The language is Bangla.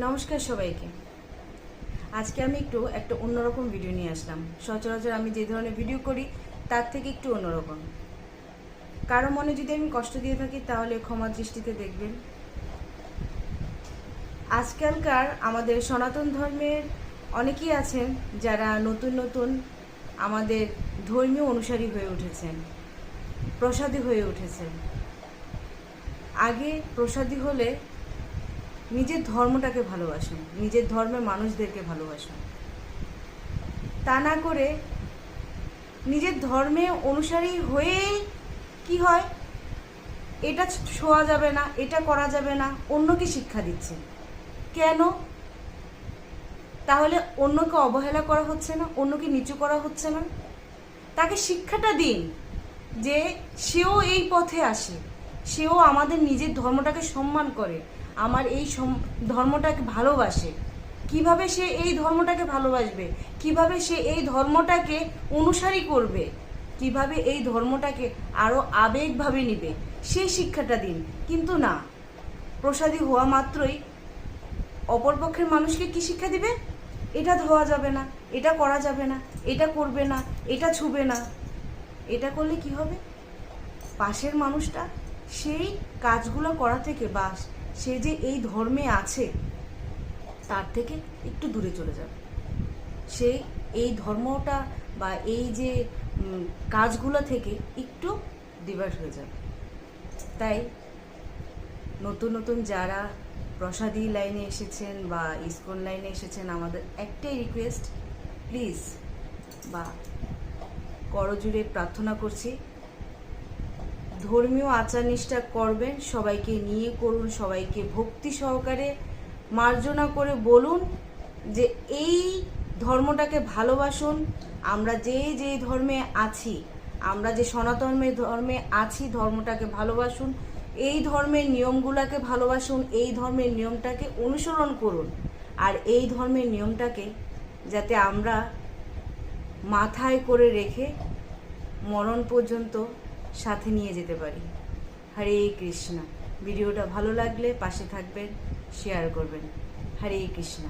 নমস্কার সবাইকে। আজকে আমি একটা অন্যরকম ভিডিও নিয়ে আসলাম। সচরাচর আমি যে ধরনের ভিডিও করি তার থেকে একটু অন্যরকম। কারো মনে যদি আমি কষ্ট দিয়ে থাকি তাহলে ক্ষমা দৃষ্টিতে দেখবেন। আজকালকার আমাদের সনাতন ধর্মের অনেকেই আছেন যারা নতুন নতুন আমাদের ধর্মীয় অনুসারী হয়ে উঠেছেন, প্রসাদী হয়ে উঠেছেন। আগে প্রসাদী হলে নিজের ধর্মটাকে ভালোবাসুন, নিজের ধর্মের মানুষদেরকে ভালোবাসুন। তা না করে নিজের ধর্মে অনুসারী হয়ে কি হয়, এটা ছোঁয়া যাবে না, এটা করা যাবে না, অন্যকে শিক্ষা দিচ্ছে। কেন? তাহলে অন্যকে অবহেলা করা হচ্ছে না, অন্যকে নিচু করা হচ্ছে না? তাকে শিক্ষাটা দিন যে সেও এই পথে আসে, সেও আমাদের নিজের ধর্মটাকে সম্মান করে, আমার এই ধর্মটাকে ভালোবাসে। কিভাবে সে এই ধর্মটাকে ভালোবাসবে, কিভাবে সে এই ধর্মটাকে অনুসারী করবে, কিভাবে এই ধর্মটাকে আরও আবেগভাবে নিবে, সেই শিক্ষাটা দিন। কিন্তু না, প্রসাদী হওয়া মাত্রই অপরপক্ষের মানুষকে কি শিক্ষা দিবে? এটা ধোয়া যাবে না, এটা করা যাবে না, এটা করবে না, এটা ছুবে না। এটা করলে কি হবে? পাশের মানুষটা সেই কাজগুলো করা থেকে বা সে যে এই ধর্মে আছে তার থেকে একটু দূরে চলে যাবে। সে এই ধর্মটা বা এই যে কাজগুলো থেকে একটু ডিভার্ট হয়ে যাবে। তাই নতুন নতুন যারা প্রসাদী লাইনে এসেছেন বা ইসকন লাইনে এসেছেন, আমাদের একটাই রিকোয়েস্ট, প্লিজ বা করজোড়ে প্রার্থনা করছি, ধর্মীয় আচার নিষ্ঠা করবেন, সবাইকে নিয়ে করুন, সবাইকে ভক্তি সহকারে মার্জনা করে বলুন যে এই ধর্মটাকে ভালোবাসুন। আমরা যে ধর্মে আছি, আমরা যে সনাতন ধর্মে আছি, ধর্মটাকে ভালোবাসুন, এই ধর্মের নিয়মগুলোকে ভালোবাসুন, এই ধর্মের নিয়মটাকে অনুসরণ করুন। আর এই ধর্মের নিয়মটাকে যাতে আমরা মাথায় করে রেখে মরণ পর্যন্ত সাথে নিয়ে যেতে পারি। হরে কৃষ্ণ। ভিডিওটা ভালো লাগলে পাশে থাকবেন, শেয়ার করবেন। হরে কৃষ্ণ।